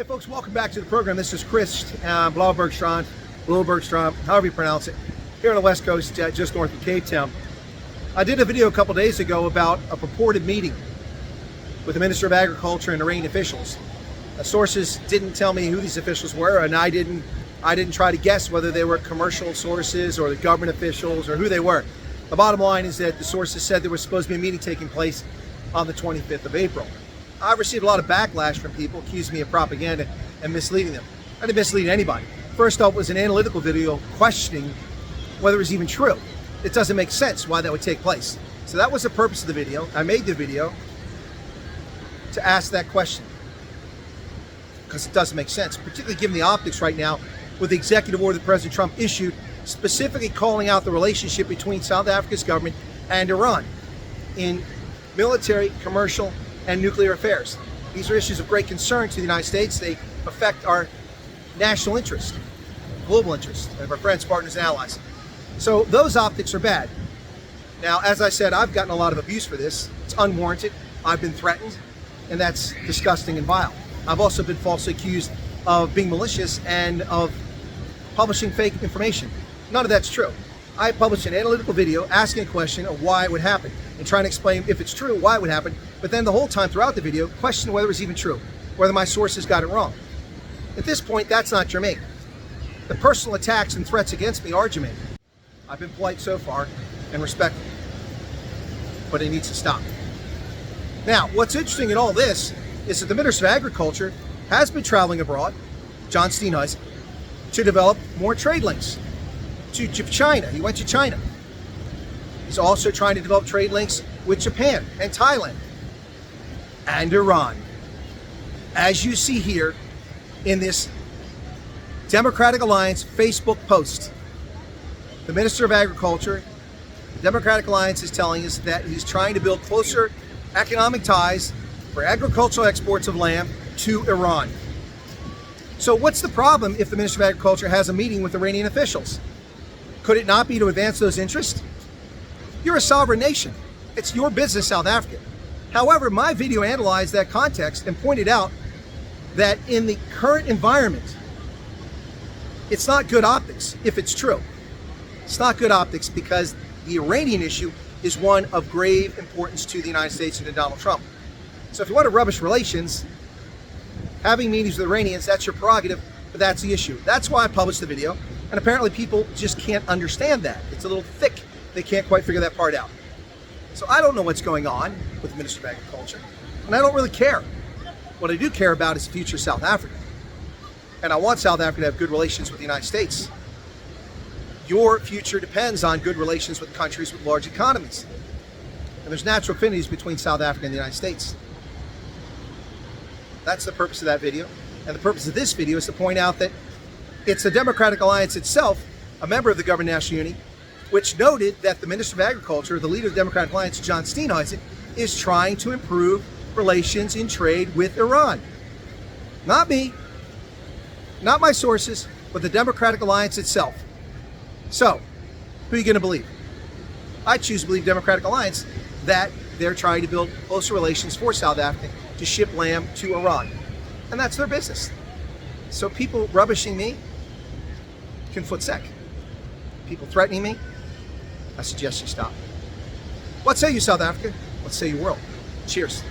Hi folks, welcome back to the program. This is Chris Blaubergstrand, however you pronounce it, here on the West Coast, just north of Cape Town. I did a video a couple days ago about a purported meeting with the Minister of Agriculture and Iranian officials. Sources didn't tell me who these officials were, and I didn't try to guess whether they were commercial sources or the government officials or who they were. The bottom line is that the sources said there was supposed to be a meeting taking place on the 25th of April. I've received a lot of backlash from people accusing me of propaganda and misleading them. I didn't mislead anybody. First up was an analytical video questioning whether it was even true. It doesn't make sense why that would take place. So that was the purpose of the video. I made the video to ask that question because it doesn't make sense, particularly given the optics right now with the executive order that President Trump issued specifically calling out the relationship between South Africa's government and Iran in military, commercial, and nuclear affairs. These are issues of great concern to the United States. They affect our national interest, global interest, of our friends, partners, and allies. So those optics are bad. Now, as I said, I've gotten a lot of abuse for this. It's unwarranted. I've been threatened, and that's disgusting and vile. I've also been falsely accused of being malicious and of publishing fake information. None of that's true. I published an analytical video asking a question of why it would happen and trying to explain if it's true, why it would happen, but then the whole time throughout the video, questioning whether it was even true, whether my sources got it wrong. At this point, that's not germane. The personal attacks and threats against me are germane. I've been polite so far and respectful, but it needs to stop. Now, what's interesting in all this is that the Minister of Agriculture has been traveling abroad, John Steenhuisen, to develop more trade links to China. He went to China. He's also trying to develop trade links with Japan and Thailand and Iran. As you see here in this Democratic Alliance Facebook post, the Minister of Agriculture, the Democratic Alliance, is telling us that he's trying to build closer economic ties for agricultural exports of lamb to Iran. So what's the problem if the Minister of Agriculture has a meeting with Iranian officials? Could it not be to advance those interests? You're a sovereign nation. It's your business, South Africa. However, my video analyzed that context and pointed out that in the current environment, it's not good optics if it's true. It's not good optics because the Iranian issue is one of grave importance to the United States and to Donald Trump. So if you want to rubbish relations, having meetings with Iranians, that's your prerogative, but that's the issue. That's why I published the video, and apparently people just can't understand that. It's a little thick. They can't quite figure that part out. So I don't know what's going on with the Minister of Agriculture, and I don't really care. What I do care about is the future of South Africa. And I want South Africa to have good relations with the United States. Your future depends on good relations with countries with large economies. And there's natural affinities between South Africa and the United States. That's the purpose of that video. And the purpose of this video is to point out that it's the Democratic Alliance itself, a member of the Government National Unity, which noted that the Minister of Agriculture, the leader of the Democratic Alliance, John Steenhuisen, is trying to improve relations in trade with Iran. Not me, not my sources, but the Democratic Alliance itself. So, who are you going to believe? I choose to believe Democratic Alliance that they're trying to build closer relations for South Africa to ship lamb to Iran. And that's their business. So people rubbishing me can foot sec. People threatening me, I suggest you stop. What say you, South Africa? What say you, world? Cheers.